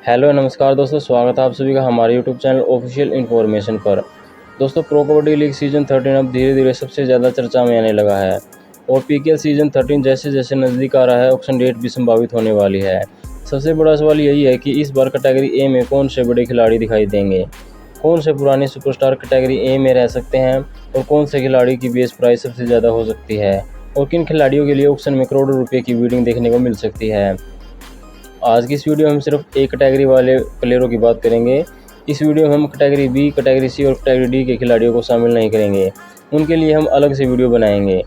Hello नमस्कार दोस्तों, स्वागत है आप सभी का हमारे यूट्यूब चैनल ऑफिशियल इन्फॉर्मेशन पर। दोस्तों, प्रो कबड्डी लीग सीज़न 13 अब धीरे धीरे सबसे ज़्यादा चर्चा में आने लगा है और पीकेएल सीज़न 13 जैसे जैसे नज़दीक आ रहा है, ऑक्शन डेट भी संभावित होने वाली है। सबसे बड़ा सवाल यही है कि इस बार कैटेगरी ए में कौन से बड़े खिलाड़ी दिखाई देंगे, कौन से पुराने सुपरस्टार कैटेगरी ए में रह सकते हैं और कौन से खिलाड़ी की बेस प्राइस सबसे ज़्यादा हो सकती है और किन खिलाड़ियों के लिए ऑक्शन में करोड़ों रुपये की बिडिंग देखने को मिल सकती है। आज की इस वीडियो में हम सिर्फ एक कैटेगरी वाले प्लेयरों की बात करेंगे। इस वीडियो में हम कैटेगरी बी, कैटेगरी सी और कैटेगरी डी के खिलाड़ियों को शामिल नहीं करेंगे, उनके लिए हम अलग से वीडियो बनाएंगे।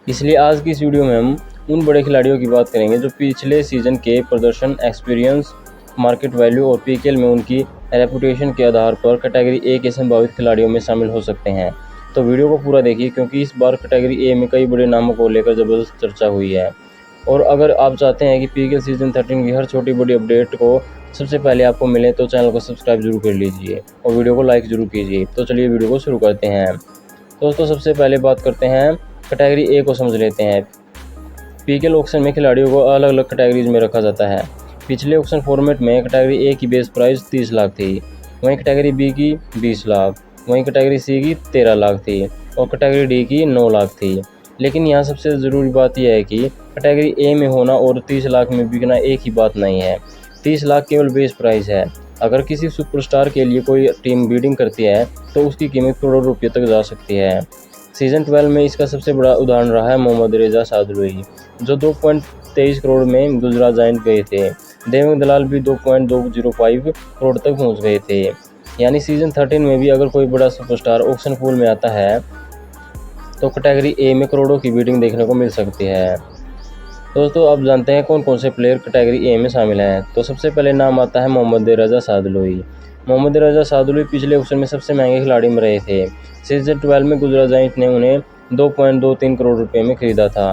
इसलिए आज की इस वीडियो में हम उन बड़े खिलाड़ियों की बात करेंगे जो पिछले सीजन के प्रदर्शन, एक्सपीरियंस, मार्केट वैल्यू और पीकेएल में उनकी रेपुटेशन के आधार पर कैटेगरी ए के संभावित खिलाड़ियों में शामिल हो सकते हैं। तो वीडियो को पूरा देखिए, क्योंकि इस बार कैटेगरी ए में कई बड़े नामों को लेकर ज़बरदस्त चर्चा हुई है। और अगर आप चाहते हैं कि पीकेएल सीज़न 13 की हर छोटी बड़ी अपडेट को सबसे पहले आपको मिले, तो चैनल को सब्सक्राइब जरूर कर लीजिए और वीडियो को लाइक ज़रूर कीजिए। तो चलिए वीडियो को शुरू करते हैं। दोस्तों, सबसे पहले बात करते हैं कैटेगरी ए को समझ लेते हैं। पीकेएल ऑक्शन में खिलाड़ियों को अलग अलग कैटेगरीज में रखा जाता है। पिछले ऑक्शन फॉर्मेट में कैटेगरी ए की बेस प्राइस 30 लाख थी, वहीं कैटेगरी बी की 20 लाख, वहीं कैटेगरी सी की 13 लाख थी और कैटेगरी डी की 9 लाख थी। लेकिन यहाँ सबसे ज़रूरी बात यह है कि कैटेगरी ए में होना और 30 लाख में बिकना एक ही बात नहीं है। 30 लाख केवल बेस प्राइस है। अगर किसी सुपरस्टार के लिए कोई टीम बिडिंग करती है तो उसकी कीमत करोड़ों रुपये तक जा सकती है। सीज़न 12 में इसका सबसे बड़ा उदाहरण रहा है मोहम्मद रेजा सादलुई, जो 2.23 करोड़ में गुजरात जायंट गए थे। देवंग दलाल भी 2.205 करोड़ तक पहुँच गए थे। यानी सीज़न 13 में भी अगर कोई बड़ा सुपरस्टार ऑक्शन पूल में आता है तो कैटेगरी ए में करोड़ों की बिडिंग देखने को मिल सकती है। दोस्तों, अब जानते हैं कौन कौन से प्लेयर कैटेगरी ए में शामिल हैं। तो सबसे पहले नाम आता है मोहम्मद रजा सादलुई। मोहम्मद रजा सादलुई पिछले ऑक्शन में सबसे महंगे खिलाड़ी में रहे थे। सीजन 12 में गुजरात जायंट ने उन्हें 2.23 करोड़ रुपये में खरीदा था।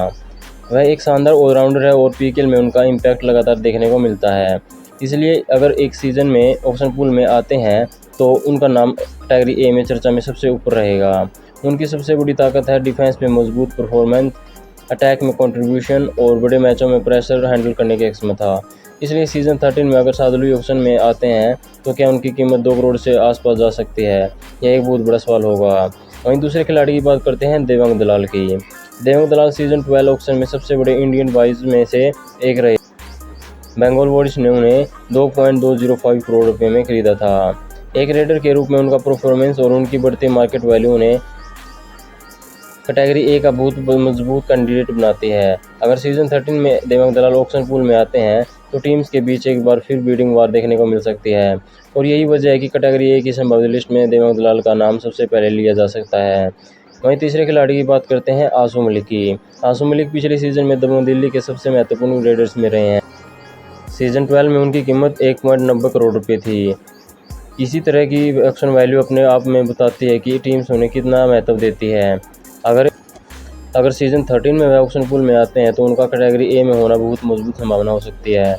वह एक शानदार ऑलराउंडर है और पीकेएल में उनका इम्पैक्ट लगातार देखने को मिलता है। इसलिए अगर एक सीज़न में ऑक्शन पूल में आते हैं तो उनका नाम कैटेगरी ए में चर्चा में सबसे ऊपर रहेगा। उनकी सबसे बड़ी ताकत है डिफेंस में मजबूत परफॉर्मेंस, अटैक में कंट्रीब्यूशन और बड़े मैचों में प्रेशर हैंडल करने की क्षमता। इसलिए सीज़न 13 में अगर सादलुई ऑक्शन में आते हैं तो क्या उनकी कीमत 2 करोड़ से आसपास जा सकती है? यह एक बहुत बड़ा सवाल होगा। वहीं दूसरे खिलाड़ी की बात करते हैं देवंग दलाल की। देवंग दलाल सीज़न 12 ऑक्शन में सबसे बड़े इंडियन बाइज में से एक रहे। बंगाल वॉरियर्स ने उन्हें 2.205 करोड़ रुपये में खरीदा था। एक रेडर के रूप में उनका परफॉर्मेंस और उनकी बढ़ती मार्केट वैल्यू उन्हें कैटेगरी ए का बहुत मजबूत कैंडिडेट बनाती है। अगर सीज़न 13 में देवंग दलाल ऑक्शन पूल में आते हैं तो टीम्स के बीच एक बार फिर बिडिंग वार देखने को मिल सकती है और यही वजह है कि कैटेगरी ए की संभावित लिस्ट में देवंग दलाल का नाम सबसे पहले लिया जा सकता है। वहीं तीसरे खिलाड़ी की बात करते हैं आसू मलिक की। आसू मलिक पिछले सीज़न में दबंग दिल्ली के सबसे महत्वपूर्ण रेडर्स में रहे हैं। सीज़न 12 में उनकी कीमत 1.90 करोड़ रुपये थी। इसी तरह की ऑक्शन वैल्यू अपने आप में बताती है कि टीम्स उन्हें कितना महत्व देती है। अगर सीज़न 13 में वह ऑक्शन पूल में आते हैं तो उनका कैटेगरी ए में होना बहुत मजबूत संभावना हो सकती है।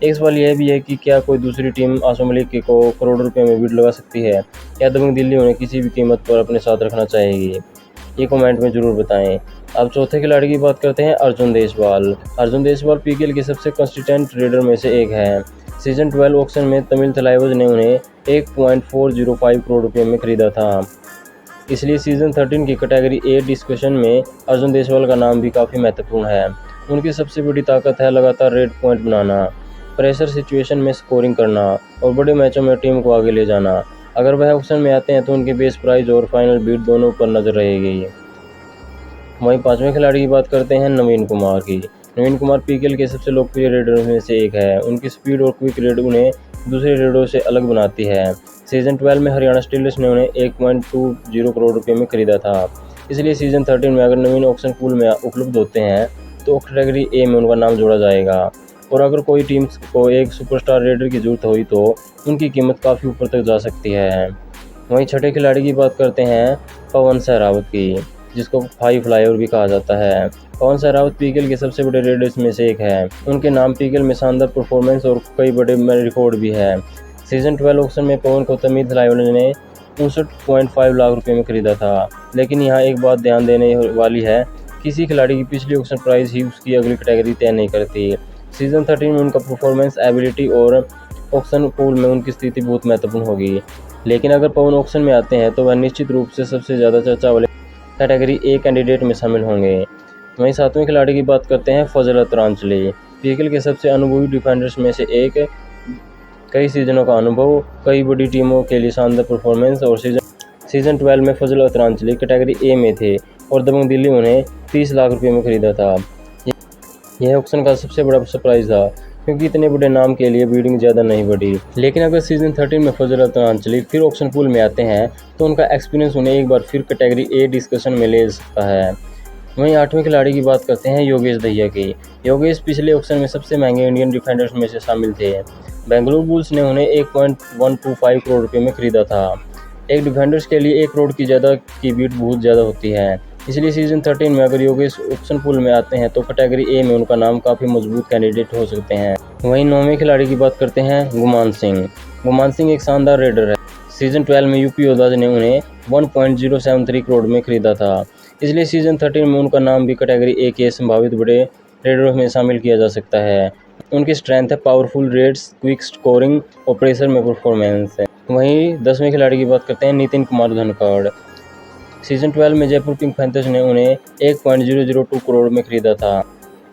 एक सवाल यह भी है कि क्या कोई दूसरी टीम आसू मलिक को करोड़ रुपये में बिड लगा सकती है, या दबंग दिल्ली उन्हें किसी भी कीमत पर अपने साथ रखना चाहेगी? ये कमेंट में ज़रूर बताएं। अब चौथे खिलाड़ी की बात करते हैं अर्जुन देशवाल। अर्जुन देशवाल पीकेएल के सबसे कंसिस्टेंट रेडर में से एक है। सीज़न 12 ऑक्शन में तमिल थलाइवास ने उन्हें 1.405 करोड़ रुपये में खरीदा था। इसलिए सीज़न 13 की कैटेगरी ए डिस्कशन में अर्जुन देशवाल का नाम भी काफ़ी महत्वपूर्ण है। उनकी सबसे बड़ी ताकत है लगातार रेड पॉइंट बनाना, प्रेशर सिचुएशन में स्कोरिंग करना और बड़े मैचों में टीम को आगे ले जाना। अगर वह ऑक्शन में आते हैं तो उनके बेस प्राइस और फाइनल बीट दोनों पर नजर रहेगी। वहीं पांचवें खिलाड़ी की बात करते हैं नवीन कुमार की। नवीन कुमार पीकेएल के सबसे लोकप्रिय रेडर में से एक है। उनकी स्पीड और क्विक रेड उन्हें दूसरे रेडरों से अलग बनाती है। सीज़न 12 में हरियाणा स्टीलर्स ने उन्हें 1.20 करोड़ रुपये में खरीदा था। इसलिए सीज़न 13 में अगर नवीन ऑक्शन पूल में उपलब्ध होते हैं तो कैटेगरी ए में उनका नाम जोड़ा जाएगा। और अगर कोई टीम को एक सुपरस्टार रेडर की जरूरत हुई तो उनकी कीमत काफ़ी ऊपर तक जा सकती है। वहीं छठे खिलाड़ी की बात करते हैं पवन सहरावत की, जिसको फाइव फ्लाईओवर भी कहा जाता है। पवन सहरावत पीकेएल के सबसे बड़े रेडर्स में से एक है। उनके नाम पीकेएल में शानदार परफॉर्मेंस और कई बड़े रिकॉर्ड भी है। सीज़न 12 ऑक्शन में पवन को तमिल थलाइवास ने 59.5 लाख रुपये में खरीदा था। लेकिन यहाँ एक बात ध्यान देने वाली है, किसी खिलाड़ी की पिछली ऑक्शन प्राइस ही उसकी अगली कैटेगरी तय नहीं करती। सीज़न 13 में उनका परफॉर्मेंस, एबिलिटी और ऑक्शन पूल में उनकी स्थिति बहुत महत्वपूर्ण होगी। लेकिन अगर पवन ऑक्शन में आते हैं तो वह निश्चित रूप से सबसे ज़्यादा चर्चा वाले कैटेगरी ए कैंडिडेट में शामिल होंगे। वहीं 7वें खिलाड़ी की बात करते हैं फजल अतरांचली। पीकेएल के सबसे अनुभवी डिफेंडर्स में से एक, कई सीजनों का अनुभव, कई बड़ी टीमों के लिए शानदार परफॉर्मेंस और सीजन 12 में फजल अतरांचली कैटेगरी ए में थे और दबंग दिल्ली उन्हें 30 लाख रुपये में खरीदा था। यह ऑक्शन का सबसे बड़ा सरप्राइज था क्योंकि इतने बड़े नाम के लिए बीडिंग ज़्यादा नहीं बढ़ी। लेकिन अगर सीजन 13 में फजल अतरांचली फिर ऑक्शन पूल में आते हैं तो उनका एक्सपीरियंस उन्हें एक बार फिर कैटेगरी ए डिस्कशन में ले सकता है। वहीं 8वें खिलाड़ी की बात करते हैं योगेश दहिया की। योगेश पिछले ऑक्शन में सबसे महंगे इंडियन डिफेंडर्स में से शामिल थे। बेंगलुरु बुल्स ने उन्हें 1.125 करोड़ रुपये में खरीदा था। एक डिफेंडर्स के लिए 1 करोड़ की बीट बहुत ज़्यादा होती है, इसलिए सीजन 13 में अगर योगेश ऑक्शन पूल में आते हैं तो कैटेगरी ए में उनका नाम काफ़ी मजबूत कैंडिडेट हो सकते हैं। वहीं 9वें खिलाड़ी की बात करते हैं गुमान सिंह। गुमान सिंह एक शानदार रेडर है। सीजन 12 में यूपी योद्धाज ने उन्हें 1.073 करोड़ में खरीदा था, इसलिए सीजन 13 में उनका नाम भी कैटेगरी ए के संभावित बड़े रेडरों में शामिल किया जा सकता है। उनकी स्ट्रेंथ है पावरफुल रेड्स, क्विक स्कोरिंग और प्रेशर में परफॉर्मेंस है। वहीं 10वें खिलाड़ी की बात करते हैं नितिन कुमार धनखड़। सीजन 12 में जयपुर पिंक पैंथर्स ने उन्हें 1.002 करोड़ में खरीदा था,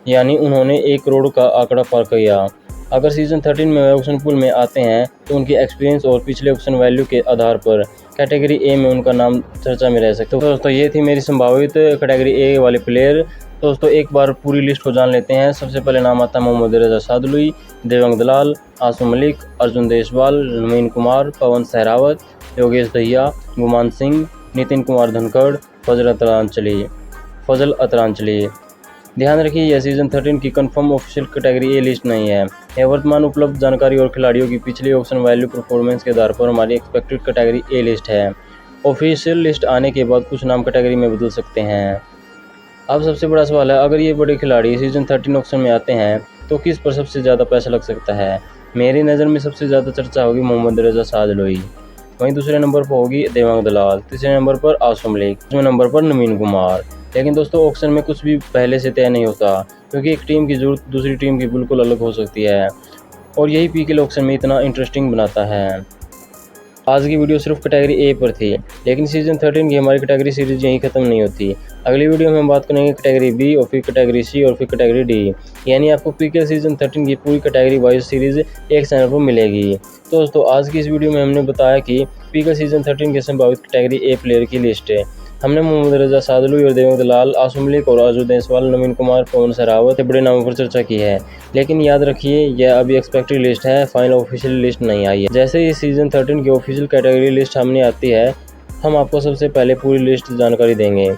यानी उन्होंने 1 करोड़ का आंकड़ा पार किया। अगर सीजन 13 में वे ऑक्शन पूल में आते हैं तो उनकी एक्सपीरियंस और पिछले ऑक्शन वैल्यू के आधार पर कैटेगरी ए में उनका नाम चर्चा में रह सकता है। तो दोस्तों ये थी मेरी संभावित कैटेगरी ए वाले प्लेयर। दोस्तों एक बार पूरी लिस्ट को जान लेते हैं। सबसे पहले नाम आता है मोहम्मद रजा सादलुई, देवंग दलाल, आसुम मलिक, अर्जुन देशवाल, नवीन कुमार, पवन सहरावत, योगेश दहिया, गुमान सिंह, नितिन कुमार धनखड़, फजल अतरांचली। ध्यान रखिए यह सीजन 13 की confirm official category A list नहीं है। यह वर्तमान उपलब्ध जानकारी और खिलाड़ियों की पिछली ऑक्शन वैल्यू परफॉर्मेंस के आधार पर हमारी एक्सपेक्टेड कैटेगरी ए लिस्ट है। ऑफिशियल लिस्ट आने के बाद कुछ नाम कैटेगरी में बदल सकते हैं। अब सबसे बड़ा सवाल है, अगर ये बड़े खिलाड़ी सीजन 13 ऑक्शन में आते हैं तो किस पर सबसे ज़्यादा पैसा लग सकता है? मेरी नज़र में सबसे ज़्यादा चर्चा होगी मोहम्मद रजा सादलुई। वहीं दूसरे नंबर पर होगी देवांग दलाल, तीसरे नंबर पर आसुम मलिक, चौथे नंबर पर नवीन कुमार। लेकिन दोस्तों ऑक्शन में कुछ भी पहले से तय नहीं होता क्योंकि एक टीम की जरूरत दूसरी टीम की बिल्कुल अलग हो सकती है और यही पीकेएल ऑक्शन में इतना इंटरेस्टिंग बनाता है। आज की वीडियो सिर्फ कैटेगरी ए पर थी, लेकिन सीजन 13 की हमारी कैटेगरी सीरीज यहीं खत्म नहीं होती। अगली वीडियो में हम बात करेंगे कैटेगरी बी और फिर कैटेगरी सी और फिर कैटेगरी डी, यानी आपको पीकेएल सीजन 13 की पूरी कैटेगरी वाइज सीरीज एक चैनल पर मिलेगी। तो दोस्तों आज की इस वीडियो में हमने बताया कि पीकेएल सीजन 13 के संभावित कैटेगरी ए प्लेयर की लिस्ट है। हमने मोहम्मद रजा सादलुई और देवंग दलाल, आसुम मलिक और अर्जुन देशवाल, नवीन कुमार, पवन सहरावत के बड़े नामों पर चर्चा की है। लेकिन याद रखिए यह अभी एक्सपेक्टेड लिस्ट है, फाइनल ऑफिशियल लिस्ट नहीं आई है। जैसे ही सीजन 13 की ऑफिशियल कैटेगरी लिस्ट सामने आती है हम आपको सबसे पहले पूरी लिस्ट जानकारी देंगे।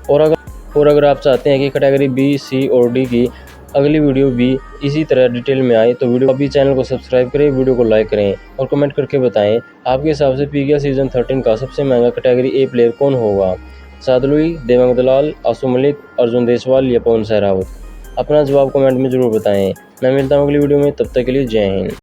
और अगर आप चाहते हैं कि कैटेगरी बी, सी और डी की अगली वीडियो भी इसी तरह डिटेल में आए तो वीडियो अभी चैनल को सब्सक्राइब करें, वीडियो को लाइक करें और कमेंट करके बताएं आपके हिसाब से पीकेएल सीजन 13 का सबसे महंगा कैटेगरी ए प्लेयर कौन होगा, सादलुई, देवंग दलाल, आसुम मलिक, अर्जुन देशवाल या पवन सहरावत। अपना जवाब कमेंट में ज़रूर बताएं। मैं मिलता हूँ अगली वीडियो में, तब तक के लिए जय हिंद।